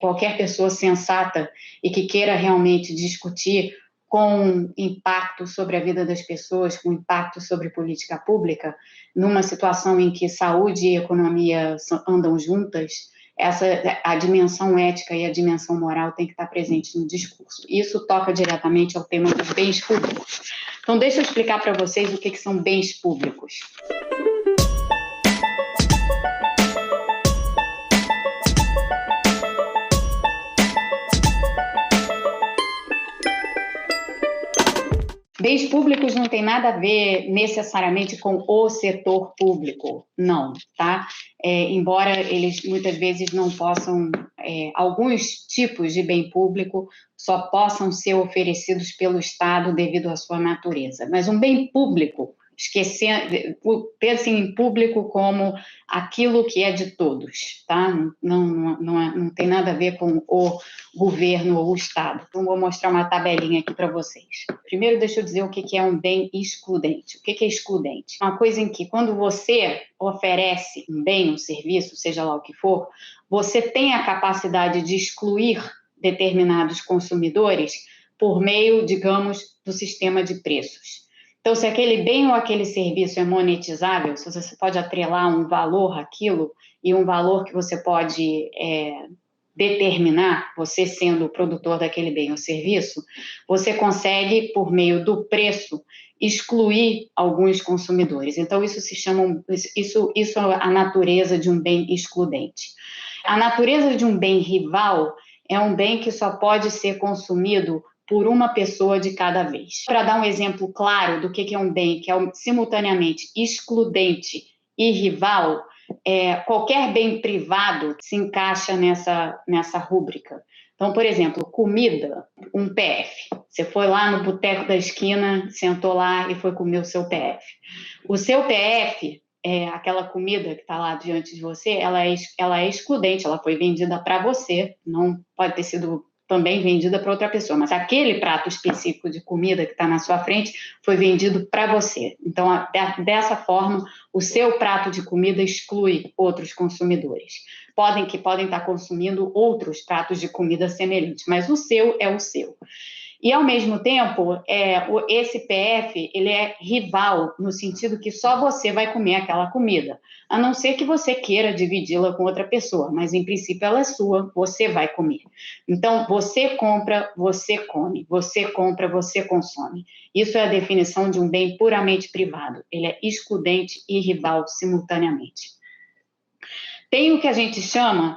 qualquer pessoa sensata e que queira realmente discutir com impacto sobre a vida das pessoas, com impacto sobre política pública, numa situação em que saúde e economia andam juntas, a dimensão ética e a dimensão moral tem que estar presente no discurso. Isso toca diretamente ao tema dos bens públicos. Então, deixa eu explicar para vocês o que são bens públicos. Bens públicos não tem nada a ver necessariamente com o setor público, não, tá? Embora eles muitas vezes não possam, alguns tipos de bem público só possam ser oferecidos pelo Estado devido à sua natureza. Mas um bem público, pensem em público como aquilo que é de todos, tá? Não tem nada a ver com o governo ou o Estado. Então, vou mostrar uma tabelinha aqui para vocês. Primeiro, deixa eu dizer o que é um bem excludente. O que é excludente? Uma coisa em que, quando você oferece um bem, um serviço, seja lá o que for, você tem a capacidade de excluir determinados consumidores por meio, digamos, do sistema de preços. Então, se aquele bem ou aquele serviço é monetizável, se você pode atrelar um valor àquilo e um valor que você pode determinar, você sendo o produtor daquele bem ou serviço, você consegue, por meio do preço, excluir alguns consumidores. Então, isso se chama, isso é a natureza de um bem excludente. A natureza de um bem rival é um bem que só pode ser consumido por uma pessoa de cada vez. Para dar um exemplo claro do que é um bem que é simultaneamente excludente e rival, qualquer bem privado se encaixa nessa rúbrica. Então, por exemplo, comida, um PF. Você foi lá no boteco da esquina, sentou lá e foi comer o seu PF. O seu PF, aquela comida que está lá diante de você, ela é excludente, ela foi vendida para você, não pode ter sido também vendida para outra pessoa, mas aquele prato específico de comida que está na sua frente foi vendido para você. Então, dessa forma, o seu prato de comida exclui outros consumidores. Podem estar consumindo outros pratos de comida semelhantes, mas o seu é o seu. E, ao mesmo tempo, esse PF, ele é rival, no sentido que só você vai comer aquela comida, a não ser que você queira dividi-la com outra pessoa, mas, em princípio, ela é sua, você vai comer. Então, você compra, você come, você compra, você consome. Isso é a definição de um bem puramente privado. Ele é excludente e rival simultaneamente. Tem o que a gente chama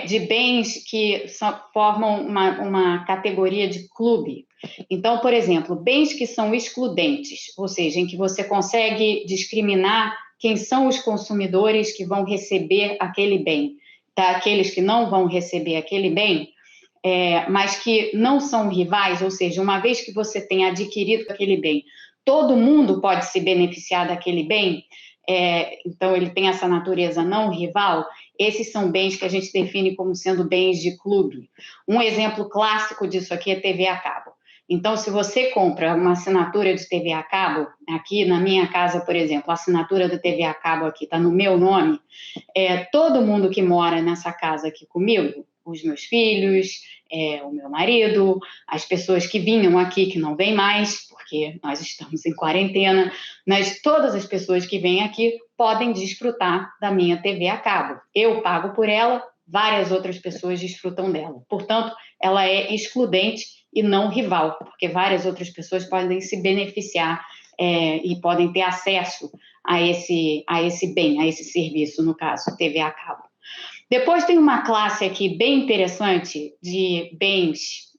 de bens que formam uma categoria de clube. Então, por exemplo, bens que são excludentes, ou seja, em que você consegue discriminar quem são os consumidores que vão receber aquele bem, daqueles que não vão receber aquele bem, mas que não são rivais, ou seja, uma vez que você tenha adquirido aquele bem, todo mundo pode se beneficiar daquele bem, então ele tem essa natureza não rival. Esses são bens que a gente define como sendo bens de clube. Um exemplo clássico disso aqui é TV a cabo. Então, se você compra uma assinatura de TV a cabo, aqui na minha casa, por exemplo, a assinatura da TV a cabo aqui está no meu nome, todo mundo que mora nessa casa aqui comigo, os meus filhos, o meu marido, as pessoas que vinham aqui, que não vêm mais, porque nós estamos em quarentena, mas todas as pessoas que vêm aqui podem desfrutar da minha TV a cabo. Eu pago por ela, várias outras pessoas desfrutam dela. Portanto, ela é excludente e não rival, porque várias outras pessoas podem se beneficiar e podem ter acesso a esse bem, a esse serviço, no caso, TV a cabo. Depois tem uma classe aqui bem interessante de bens.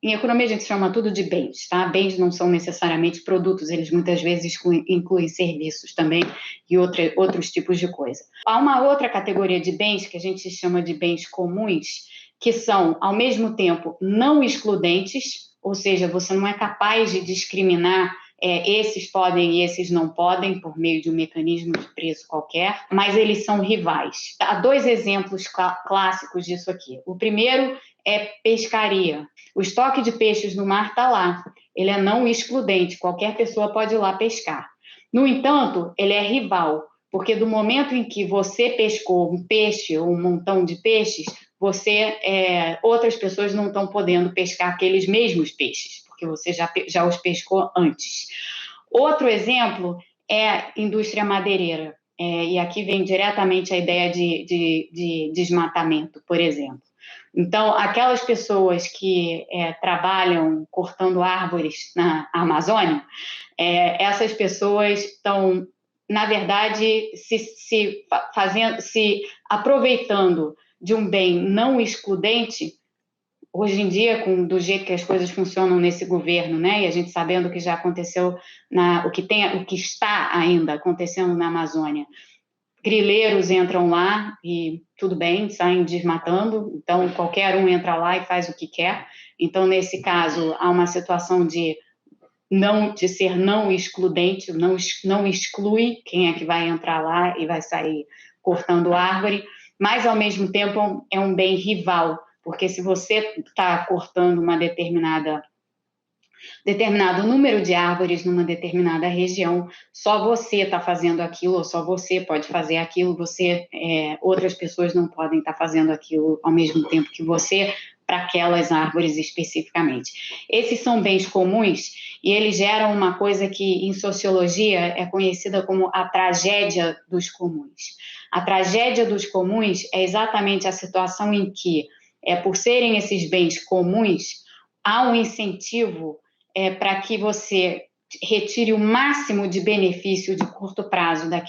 Em economia a gente chama tudo de bens, tá? Bens não são necessariamente produtos, eles muitas vezes incluem serviços também e outros tipos de coisa. Há uma outra categoria de bens que a gente chama de bens comuns, que são, ao mesmo tempo, não excludentes, ou seja, você não é capaz de discriminar esses podem e esses não podem, por meio de um mecanismo de preço qualquer, mas eles são rivais. Há dois exemplos clássicos disso aqui. O primeiro é pescaria. O estoque de peixes no mar está lá. Ele é não excludente, qualquer pessoa pode ir lá pescar. No entanto, ele é rival, porque do momento em que você pescou um peixe ou um montão de peixes, outras pessoas não estão podendo pescar aqueles mesmos peixes, porque você já os pescou antes. Outro exemplo é a indústria madeireira, e aqui vem diretamente a ideia de desmatamento, por exemplo. Então, aquelas pessoas que trabalham cortando árvores na Amazônia, essas pessoas estão, na verdade, se aproveitando de um bem não excludente. Hoje em dia, do jeito que as coisas funcionam nesse governo, né, e a gente sabendo o que já aconteceu, o que está ainda acontecendo na Amazônia, grileiros entram lá e tudo bem, saem desmatando, então qualquer um entra lá e faz o que quer. Então, nesse caso, há uma situação de ser não excludente, não exclui quem é que vai entrar lá e vai sair cortando árvore, mas, ao mesmo tempo, é um bem rival, porque se você está cortando determinado número de árvores numa determinada região, só você está fazendo aquilo, ou só você pode fazer aquilo, outras pessoas não podem estar fazendo aquilo ao mesmo tempo que você, para aquelas árvores especificamente. Esses são bens comuns e eles geram uma coisa que, em sociologia, é conhecida como a tragédia dos comuns. A tragédia dos comuns é exatamente a situação em que, por serem esses bens comuns, há um incentivo para que você retire o máximo de benefício de curto prazo da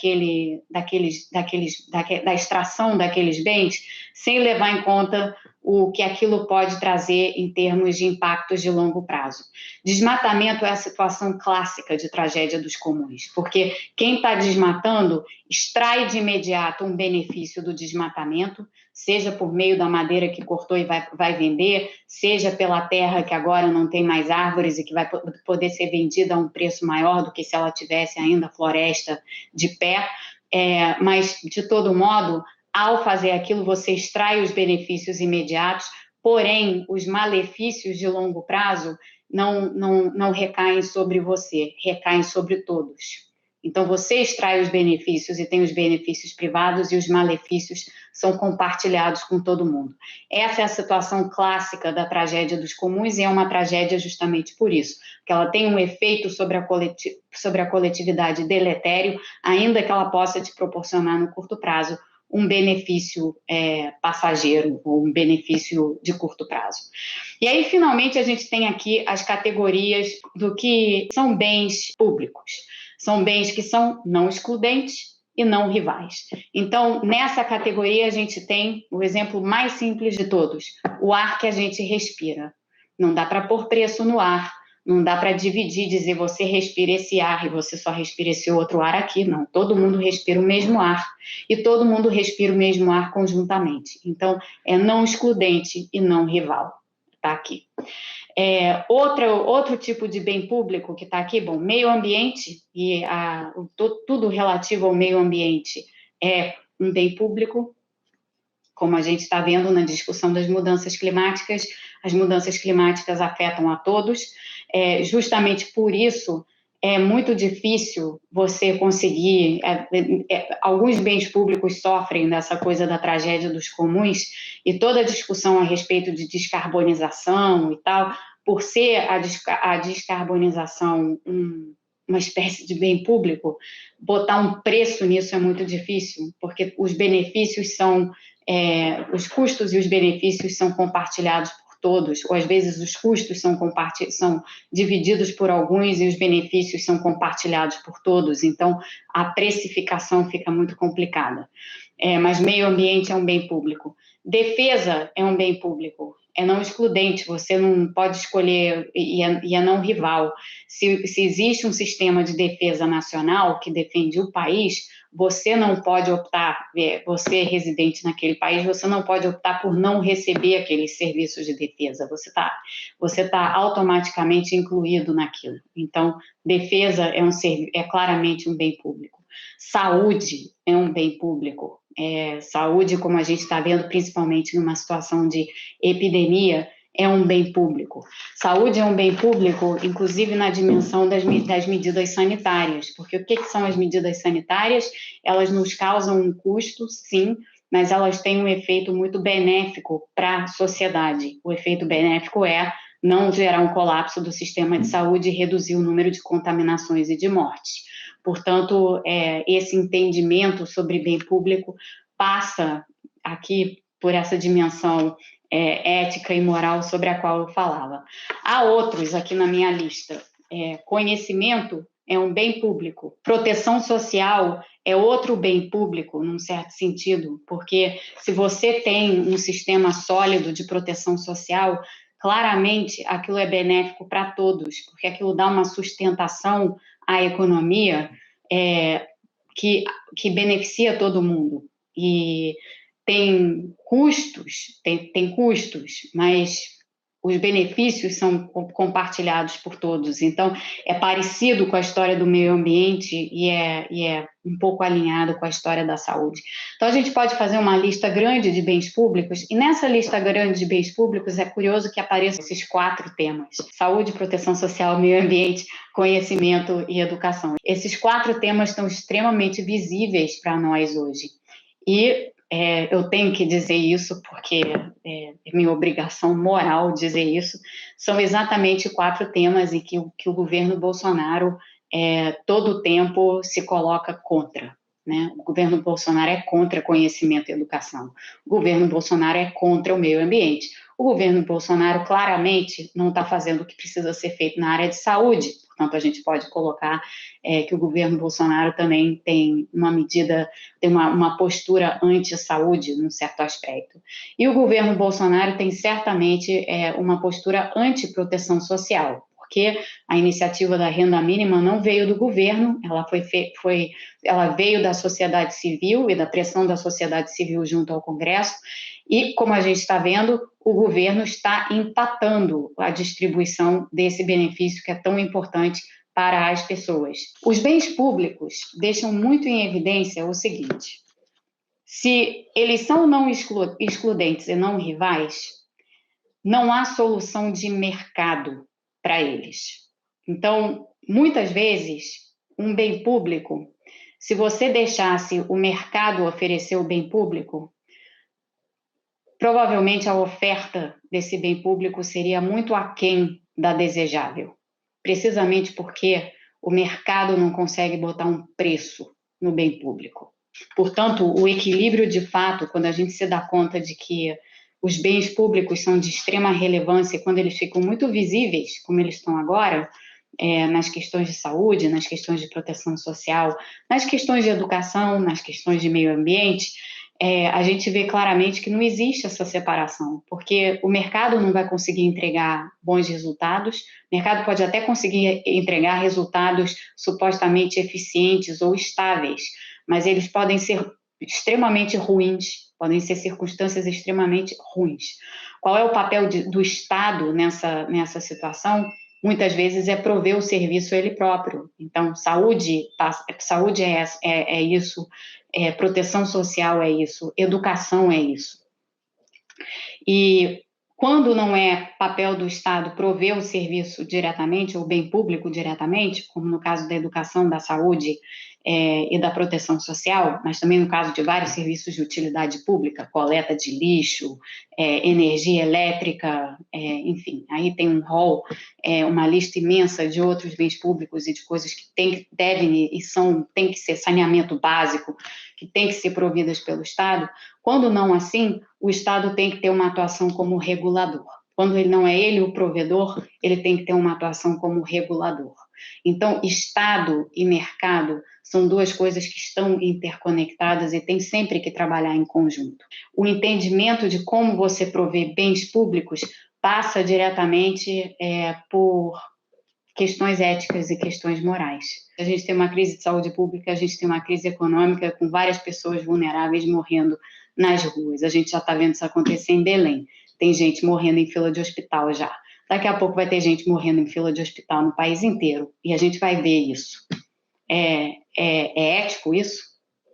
extração daqueles bens, sem levar em conta o que aquilo pode trazer em termos de impactos de longo prazo. Desmatamento é a situação clássica de tragédia dos comuns, porque quem está desmatando extrai de imediato um benefício do desmatamento, seja por meio da madeira que cortou e vai vender, seja pela terra que agora não tem mais árvores e que vai poder ser vendida a um preço maior do que se ela tivesse ainda floresta de pé, mas, de todo modo, ao fazer aquilo, você extrai os benefícios imediatos, porém, os malefícios de longo prazo não recaem sobre você, recaem sobre todos. Então, você extrai os benefícios e tem os benefícios privados e os malefícios são compartilhados com todo mundo. Essa é a situação clássica da tragédia dos comuns e é uma tragédia justamente por isso, porque ela tem um efeito sobre a coletividade deletério, ainda que ela possa te proporcionar no curto prazo um benefício passageiro ou um benefício de curto prazo. E aí, finalmente, a gente tem aqui as categorias do que são bens públicos. São bens que são não excludentes e não rivais. Então, nessa categoria, a gente tem o exemplo mais simples de todos, o ar que a gente respira. Não dá para pôr preço no ar, não dá para dividir, dizer você respira esse ar e você só respira esse outro ar aqui. Não, todo mundo respira o mesmo ar e todo mundo respira o mesmo ar conjuntamente. Então, é não excludente e não rival. Está aqui. Outro tipo de bem público que está aqui, bom, meio ambiente, e tudo relativo ao meio ambiente é um bem público, como a gente está vendo na discussão das mudanças climáticas. As mudanças climáticas afetam a todos, justamente por isso é muito difícil você conseguir, alguns bens públicos sofrem dessa coisa da tragédia dos comuns, e toda a discussão a respeito de descarbonização e tal, por ser a descarbonização uma espécie de bem público, botar um preço nisso é muito difícil, porque os benefícios os custos e os benefícios são compartilhados por todos, ou às vezes os custos são divididos por alguns e os benefícios são compartilhados por todos, então a precificação fica muito complicada. Mas meio ambiente é um bem público. Defesa é um bem público, é não excludente, você não pode escolher, e é não rival. Se existe um sistema de defesa nacional que defende o país, você não pode optar, você residente naquele país, você não pode optar por não receber aqueles serviços de defesa, você tá automaticamente incluído naquilo. Então, defesa é claramente um bem público. Saúde é um bem público. Saúde, como a gente está vendo, principalmente numa situação de epidemia, é um bem público. Saúde é um bem público, inclusive na dimensão das medidas sanitárias, porque o que são as medidas sanitárias? Elas nos causam um custo, sim, mas elas têm um efeito muito benéfico para a sociedade. O efeito benéfico é não gerar um colapso do sistema de saúde e reduzir o número de contaminações e de mortes. Portanto, esse entendimento sobre bem público passa aqui por essa dimensão ética e moral sobre a qual eu falava. Há outros aqui na minha lista. Conhecimento é um bem público. Proteção social é outro bem público, num certo sentido, porque se você tem um sistema sólido de proteção social, claramente aquilo é benéfico para todos, porque aquilo dá uma sustentação à economia que beneficia todo mundo. E tem custos, mas os benefícios são compartilhados por todos. Então, é parecido com a história do meio ambiente e é um pouco alinhado com a história da saúde. Então, a gente pode fazer uma lista grande de bens públicos, e nessa lista grande de bens públicos é curioso que apareçam esses 4 temas: saúde, proteção social, meio ambiente, conhecimento e educação. Esses 4 temas estão extremamente visíveis para nós hoje. E eu tenho que dizer isso porque é minha obrigação moral dizer isso. São exatamente 4 temas em que o governo Bolsonaro todo o tempo se coloca contra, né? O governo Bolsonaro é contra conhecimento e educação. O governo Bolsonaro é contra o meio ambiente. O governo Bolsonaro claramente não está fazendo o que precisa ser feito na área de saúde. Portanto, a gente pode colocar que o governo Bolsonaro também tem uma postura anti-saúde, num certo aspecto. E o governo Bolsonaro tem certamente uma postura anti-proteção social, porque a iniciativa da renda mínima não veio do governo, ela veio da sociedade civil e da pressão da sociedade civil junto ao Congresso, e, como a gente está vendo, o governo está empatando a distribuição desse benefício que é tão importante para as pessoas. Os bens públicos deixam muito em evidência o seguinte: se eles são não excludentes e não rivais, não há solução de mercado para eles. Então, muitas vezes, um bem público, se você deixasse o mercado oferecer o bem público, provavelmente a oferta desse bem público seria muito aquém da desejável, precisamente porque o mercado não consegue botar um preço no bem público. Portanto, o equilíbrio de fato, quando a gente se dá conta de que os bens públicos são de extrema relevância, quando eles ficam muito visíveis, como eles estão agora, nas questões de saúde, nas questões de proteção social, nas questões de educação, nas questões de meio ambiente, a gente vê claramente que não existe essa separação, porque o mercado não vai conseguir entregar bons resultados, o mercado pode até conseguir entregar resultados supostamente eficientes ou estáveis, mas eles podem ser extremamente ruins, podem ser circunstâncias extremamente ruins. Qual é o papel do Estado nessa situação? Muitas vezes é prover o serviço ele próprio. Então, saúde é isso, proteção social é isso, educação é isso. E quando não é papel do Estado prover o serviço diretamente, o bem público diretamente, como no caso da educação, da saúde e da proteção social, mas também no caso de vários serviços de utilidade pública, coleta de lixo, energia elétrica, enfim, aí tem um rol, uma lista imensa de outros bens públicos e de coisas que tem que ser saneamento básico, que tem que ser providas pelo Estado. Quando não assim, o Estado tem que ter uma atuação como regulador. Quando ele não é ele o provedor, ele tem que ter uma atuação como regulador. Então, Estado e mercado são 2 coisas que estão interconectadas e tem sempre que trabalhar em conjunto. O entendimento de como você provê bens públicos passa diretamente por questões éticas e questões morais. A gente tem uma crise de saúde pública, a gente tem uma crise econômica com várias pessoas vulneráveis morrendo nas ruas. A gente já está vendo isso acontecer em Belém. Tem gente morrendo em fila de hospital já. Daqui a pouco vai ter gente morrendo em fila de hospital no país inteiro. E a gente vai ver isso. É ético isso?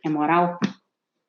É moral?